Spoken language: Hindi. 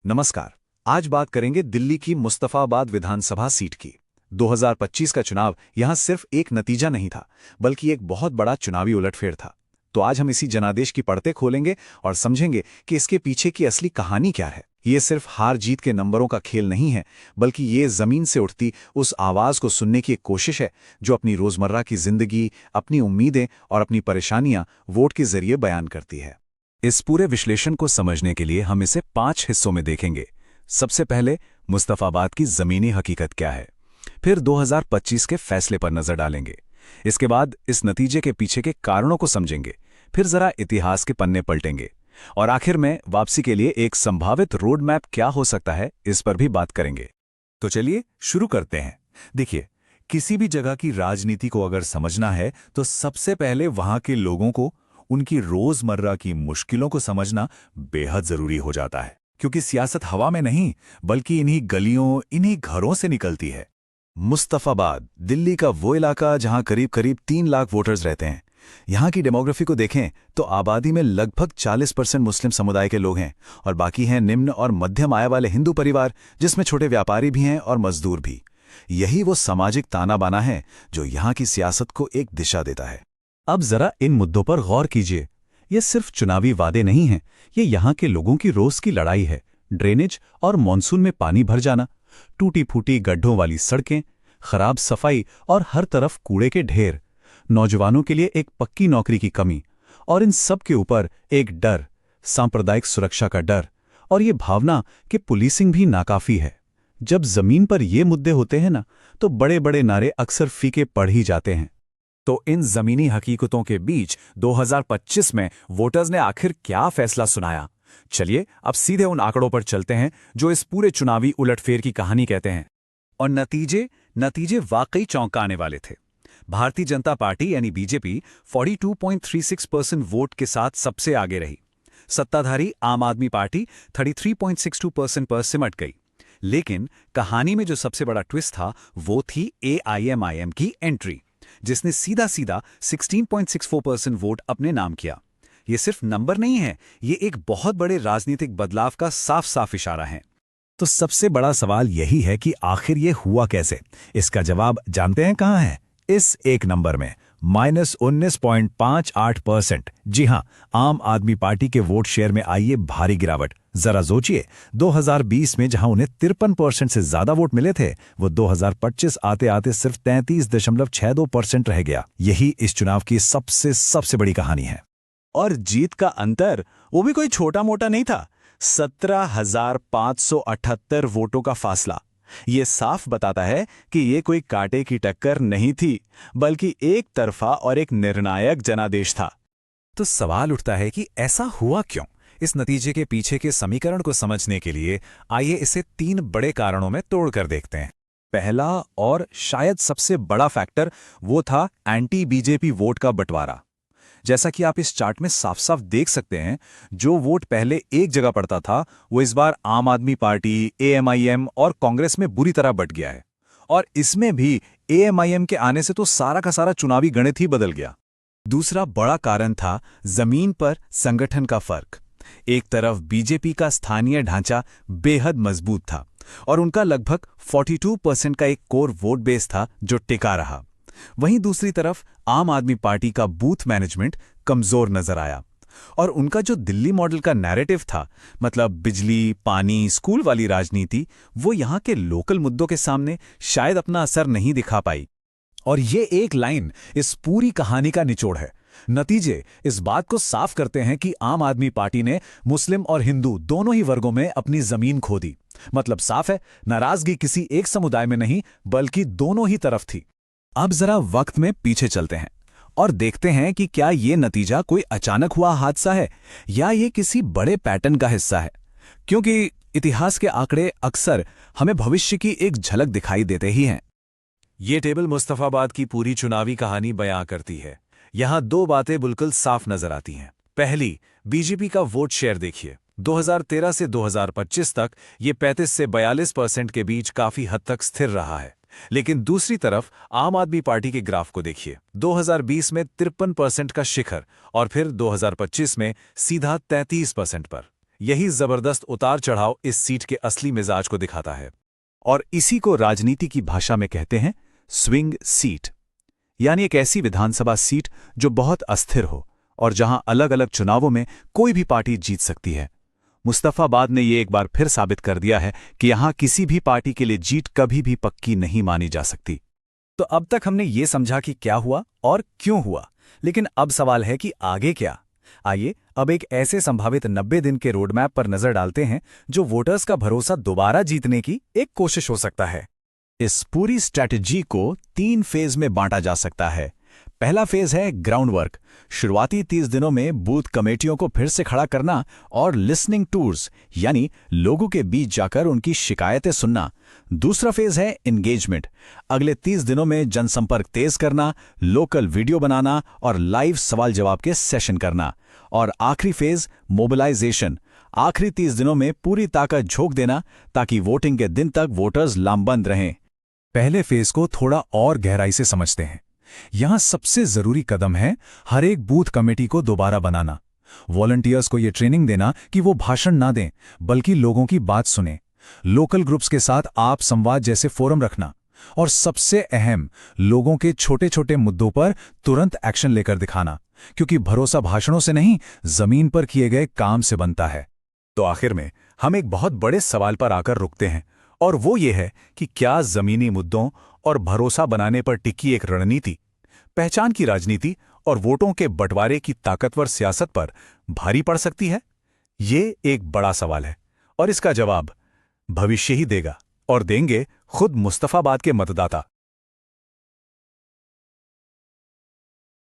नमस्कार। आज बात करेंगे दिल्ली की मुस्तफाबाद विधानसभा सीट की। 2025 का चुनाव यहां सिर्फ एक नतीजा नहीं था, बल्कि एक बहुत बड़ा चुनावी उलटफेर था। तो आज हम इसी जनादेश की पड़ते खोलेंगे और समझेंगे कि इसके पीछे की असली कहानी क्या है। ये सिर्फ हार जीत के नंबरों का खेल नहीं है, बल्कि ये जमीन से उठती उस आवाज को सुनने की एक कोशिश है जो अपनी रोजमर्रा की जिंदगी, अपनी उम्मीदें और अपनी परेशानियां वोट के जरिए बयान करती है। इस पूरे विश्लेषण को समझने के लिए हम इसे 5 हिस्सों में देखेंगे। सबसे पहले मुस्तफाबाद की जमीनी हकीकत क्या है, फिर 2025 के फैसले पर नजर डालेंगे। इसके बाद इस नतीजे के पीछे के कारणों को समझेंगे, फिर जरा इतिहास के पन्ने पलटेंगे और आखिर में वापसी के लिए एक संभावित रोड मैप क्या हो सकता है, इस पर भी बात करेंगे। तो चलिए शुरू करते हैं। देखिए, किसी भी जगह की राजनीति को अगर समझना है तो सबसे पहले वहां के लोगों को, उनकी रोजमर्रा की मुश्किलों को समझना बेहद जरूरी हो जाता है, क्योंकि सियासत हवा में नहीं बल्कि इन्हीं गलियों, इन्हीं घरों से निकलती है। मुस्तफाबाद दिल्ली का वो इलाका जहां करीब करीब 3 लाख वोटर्स रहते हैं। यहाँ की डेमोग्राफी को देखें तो आबादी में लगभग 40% मुस्लिम समुदाय के लोग हैं और बाकी हैं निम्न और मध्यम आय वाले हिंदू परिवार, जिसमें छोटे व्यापारी भी हैं और मजदूर भी। यही वो सामाजिक ताना बाना है जो यहाँ की सियासत को एक दिशा देता है। अब जरा इन मुद्दों पर गौर कीजिए। ये सिर्फ चुनावी वादे नहीं हैं, ये यहाँ के लोगों की रोज की लड़ाई है। ड्रेनेज और मॉनसून में पानी भर जाना, टूटी फूटी गड्ढों वाली सड़कें, खराब सफाई और हर तरफ कूड़े के ढेर, नौजवानों के लिए एक पक्की नौकरी की कमी, और इन सब के ऊपर एक डर, सांप्रदायिक सुरक्षा का डर, और ये भावना कि पुलिसिंग भी नाकाफी है। जब जमीन पर ये मुद्दे होते हैं ना, तो बड़े बड़े नारे अक्सर फीके पड़ ही जाते हैं। तो इन जमीनी हकीकतों के बीच 2025 में वोटर्स ने आखिर क्या फैसला सुनाया? चलिए अब सीधे उन आंकड़ों पर चलते हैं जो इस पूरे चुनावी उलटफेर की कहानी कहते हैं। और नतीजे वाकई चौंकाने वाले थे। भारतीय जनता पार्टी यानी बीजेपी 42.36% वोट के साथ सबसे आगे रही। सत्ताधारी आम आदमी पार्टी 33.62% पर सिमट गई। लेकिन कहानी में जो सबसे बड़ा ट्विस्ट था वो थी AIMIM की एंट्री, जिसने सीधा सीधा 16.64% वोट अपने नाम किया। ये सिर्फ नंबर नहीं है, ये एक बहुत बड़े राजनीतिक बदलाव का साफ साफ इशारा है। तो सबसे बड़ा सवाल यही है कि आखिर ये हुआ कैसे? इसका जवाब जानते हैं कहाँ है? इस एक नंबर में, -19.58%। जी हां, आम आदमी पार्टी के वोट शेयर में आई है भारी गिरावट। जरा सोचिए, 2020 में जहां उन्हें 53% से ज्यादा वोट मिले थे, वो 2025 आते आते सिर्फ 33.62% रह गया। यही इस चुनाव की सबसे बड़ी कहानी है। और जीत का अंतर वो भी कोई छोटा मोटा नहीं था, 17,578 वोटों का फासला। ये साफ बताता है कि ये कोई कांटे की टक्कर नहीं थी, बल्कि एक तरफा और एक निर्णायक जनादेश था। तो सवाल उठता है कि ऐसा हुआ क्यों? इस नतीजे के पीछे के समीकरण को समझने के लिए आइए इसे 3 बड़े कारणों में तोड़कर देखते हैं। पहला और शायद सबसे बड़ा फैक्टर वो था एंटी बीजेपी वोट का बंटवारा। जैसा कि आप इस चार्ट में साफ साफ देख सकते हैं, जो वोट पहले एक जगह पड़ता था वो इस बार आम आदमी पार्टी, AMIM और कांग्रेस में बुरी तरह बंट गया है। और इसमें भी AMIM के आने से तो सारा का सारा चुनावी गणित ही बदल गया। दूसरा बड़ा कारण था जमीन पर संगठन का फर्क। एक तरफ बीजेपी का स्थानीय ढांचा बेहद मजबूत था और उनका लगभग 42% का एक कोर वोट बेस था जो टिका रहा। वहीं दूसरी तरफ आम आदमी पार्टी का बूथ मैनेजमेंट कमजोर नजर आया और उनका जो दिल्ली मॉडल का नैरेटिव था, मतलब बिजली, पानी, स्कूल वाली राजनीति, वो यहाँ के लोकल मुद्दों के सामने शायद अपना असर नहीं दिखा पाई। और ये एक लाइन इस पूरी कहानी का निचोड़ है। नतीजे इस बात को साफ करते हैं कि आम आदमी पार्टी ने मुस्लिम और हिंदू दोनों ही वर्गों में अपनी जमीन खो दी। मतलब साफ है, नाराजगी किसी एक समुदाय में नहीं बल्कि दोनों ही तरफ थी। अब जरा वक्त में पीछे चलते हैं और देखते हैं कि क्या ये नतीजा कोई अचानक हुआ हादसा है या ये किसी बड़े पैटर्न का हिस्सा है। क्योंकि इतिहास के आंकड़े अक्सर हमें भविष्य की एक झलक दिखाई देते ही हैं। ये टेबल मुस्तफाबाद की पूरी चुनावी कहानी बयां करती है। यहां 2 बातें बिल्कुल साफ नजर आती हैं। पहली, बीजेपी का वोट शेयर देखिए। 2013 से 2025 तक ये 35 से 42% के बीच काफी हद तक स्थिर रहा है। लेकिन दूसरी तरफ आम आदमी पार्टी के ग्राफ को देखिए। 2020 में 53% का शिखर और फिर 2025 में सीधा 33% पर। यही जबरदस्त उतार चढ़ाव इस सीट के असली मिजाज को दिखाता है। और इसी को राजनीति की भाषा में कहते हैं स्विंग सीट, यानी एक ऐसी विधानसभा सीट जो बहुत अस्थिर हो और जहां अलग अलग चुनावों में कोई भी पार्टी जीत सकती है। मुस्तफाबाद ने ये एक बार फिर साबित कर दिया है कि यहां किसी भी पार्टी के लिए जीत कभी भी पक्की नहीं मानी जा सकती। तो अब तक हमने ये समझा कि क्या हुआ और क्यों हुआ, लेकिन अब सवाल है कि आगे क्या। आइए अब एक ऐसे संभावित 90 दिन के रोडमैप पर नजर डालते हैं जो वोटर्स का भरोसा दोबारा जीतने की एक कोशिश हो सकता है। इस पूरी स्ट्रैटेजी को 3 फेज में बांटा जा सकता है। पहला फेज है ग्राउंड वर्क। शुरुआती 30 दिनों में बूथ कमेटियों को फिर से खड़ा करना और लिसनिंग टूर्स, यानी लोगों के बीच जाकर उनकी शिकायतें सुनना। दूसरा फेज है एंगेजमेंट। अगले 30 दिनों में जनसंपर्क तेज करना, लोकल वीडियो बनाना और लाइव सवाल जवाब के सेशन करना। और आखिरी फेज मोबिलाइजेशन। आखिरी 30 दिनों में पूरी ताकत झोंक देना ताकि वोटिंग के दिन तक वोटर्स लामबंद रहें। पहले फेज को थोड़ा और गहराई से समझते हैं। यहां सबसे जरूरी कदम है हर एक बूथ कमेटी को दोबारा बनाना। वॉलंटियर्स को यह ट्रेनिंग देना कि वो भाषण ना दें बल्कि लोगों की बात सुने। लोकल ग्रुप्स के साथ आप संवाद जैसे फोरम रखना। और सबसे अहम, लोगों के छोटे छोटे मुद्दों पर तुरंत एक्शन लेकर दिखाना, क्योंकि भरोसा भाषणों से नहीं, जमीन पर किए गए काम से बनता है। तो आखिर में हम एक बहुत बड़े सवाल पर आकर रुकते हैं, और वो ये है कि क्या जमीनी मुद्दों और भरोसा बनाने पर टिकी एक रणनीति, पहचान की राजनीति और वोटों के बंटवारे की ताकतवर सियासत पर भारी पड़ सकती है? ये एक बड़ा सवाल है और इसका जवाब भविष्य ही देगा, और देंगे खुद मुस्तफाबाद के मतदाता।